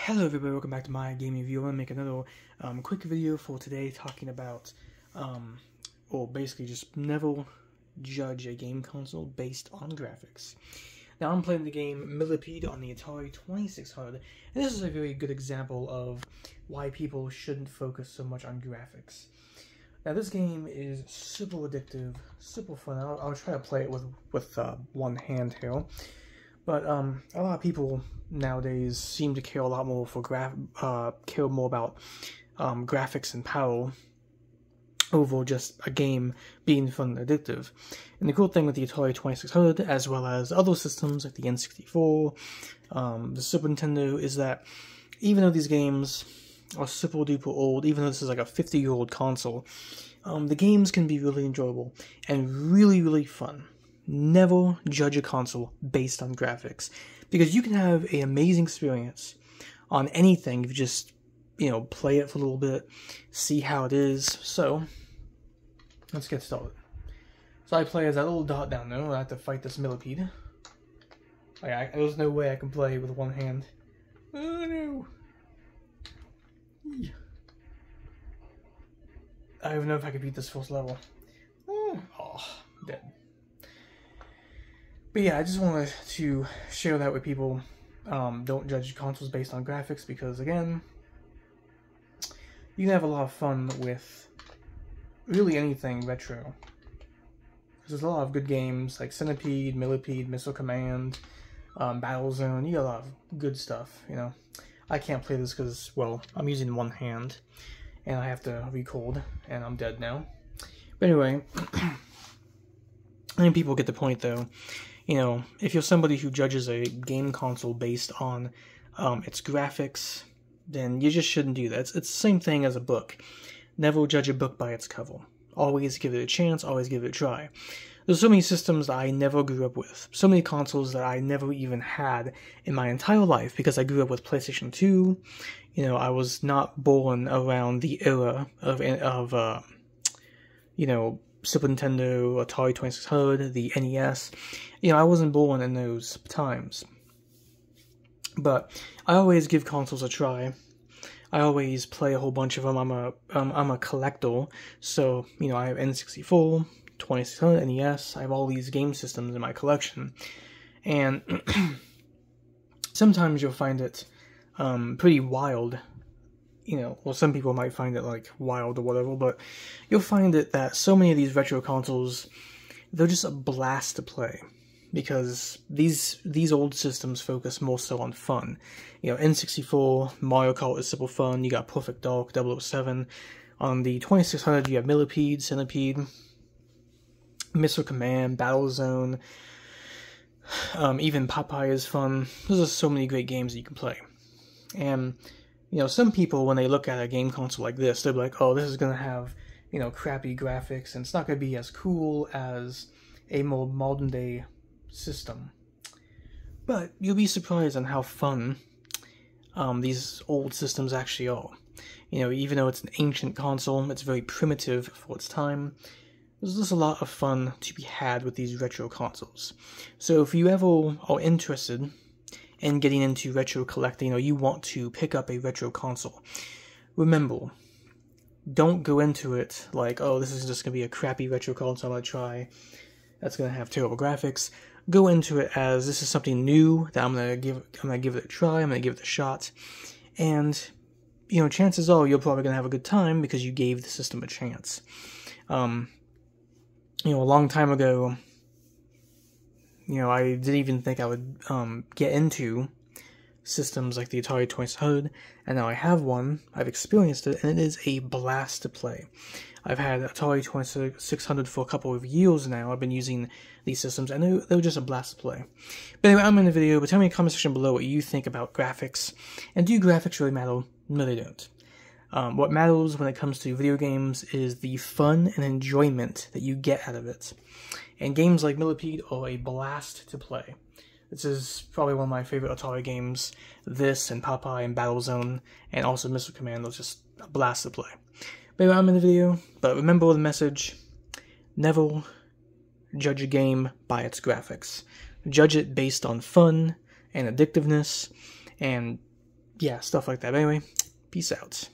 Hello everybody, welcome back to my gaming review. I'm going to make another quick video for today talking about, or basically just never judge a game console based on graphics. Now I'm playing the game Millipede on the Atari 2600, and this is a very good example of why people shouldn't focus so much on graphics. Now this game is super addictive, super fun. I'll try to play it with one hand here. But a lot of people nowadays seem to care a lot more for care more about graphics and power over just a game being fun and addictive. And the cool thing with the Atari 2600, as well as other systems like the N64, the Super Nintendo, is that even though these games are super duper old, even though this is like a 50-year-old console, the games can be really enjoyable and really fun. Never judge a console based on graphics, because you can have an amazing experience on anything if you just, play it for a little bit, see how it is. So, let's get started. So I play as that little dot down there. I have to fight this millipede. There's no way I can play with one hand. Oh no! I don't even know if I can beat this first level. Oh, dead. But yeah, I just wanted to share that with people. Don't judge consoles based on graphics, because again, you can have a lot of fun with really anything retro. There's a lot of good games like Centipede, Millipede, Missile Command, Battlezone. You got a lot of good stuff, I can't play this because, well, I'm using one hand, and I have to record, and I'm dead now. But anyway, I think people get the point, though. If you're somebody who judges a game console based on its graphics, then you just shouldn't do that. It's the same thing as a book. Never judge a book by its cover. Always give it a chance, always give it a try. There's so many systems that I never grew up with. So many consoles that I never even had in my entire life, because I grew up with PlayStation 2. I was not born around the era of Super Nintendo, Atari 2600, the NES. I wasn't born in those times. But I always give consoles a try. I always play a whole bunch of them. I'm a collector, so I have N64, 2600, NES. I have all these game systems in my collection, and sometimes you'll find it pretty wild. Well, some people might find it like wild or whatever, but you'll find it that so many of these retro consoles, they're just a blast to play, because these old systems focus more so on fun. N64, Mario Kart is super fun. You got Perfect Dark, 007. On the 2600, you have Millipede, Centipede, Missile Command, Battlezone. Even Popeye is fun. There's just so many great games that you can play. And some people, when they look at a game console like this, they'll be like, oh, this is going to have, crappy graphics, and it's not going to be as cool as a more modern-day system. But you'll be surprised on how fun these old systems actually are. Even though it's an ancient console, it's very primitive for its time, there's just a lot of fun to be had with these retro consoles. So if you ever are interested and getting into retro collecting, you want to pick up a retro console, remember, don't go into it like, oh, this is just going to be a crappy retro console I'm going to try, that's going to have terrible graphics. Go into it as, this is something new that I'm going to give it a try, I'm going to give it a shot, and, chances are you're probably going to have a good time because you gave the system a chance. A long time ago, I didn't even think I would get into systems like the Atari 2600, and now I have one, I've experienced it, and it is a blast to play. I've had Atari 2600 for a couple of years now. I've been using these systems, and they're just a blast to play. But anyway, I'm in the video, but tell me in the comment section below what you think about graphics, and do graphics really matter? No, they don't. What matters when it comes to video games is the fun and enjoyment that you get out of it. And games like Millipede are a blast to play. This is probably one of my favorite Atari games. This and Popeye and Battlezone and also Missile Command are just a blast to play. But anyway, I'm in the video, but remember the message: never judge a game by its graphics. Judge it based on fun and addictiveness and yeah, stuff like that. But anyway, peace out.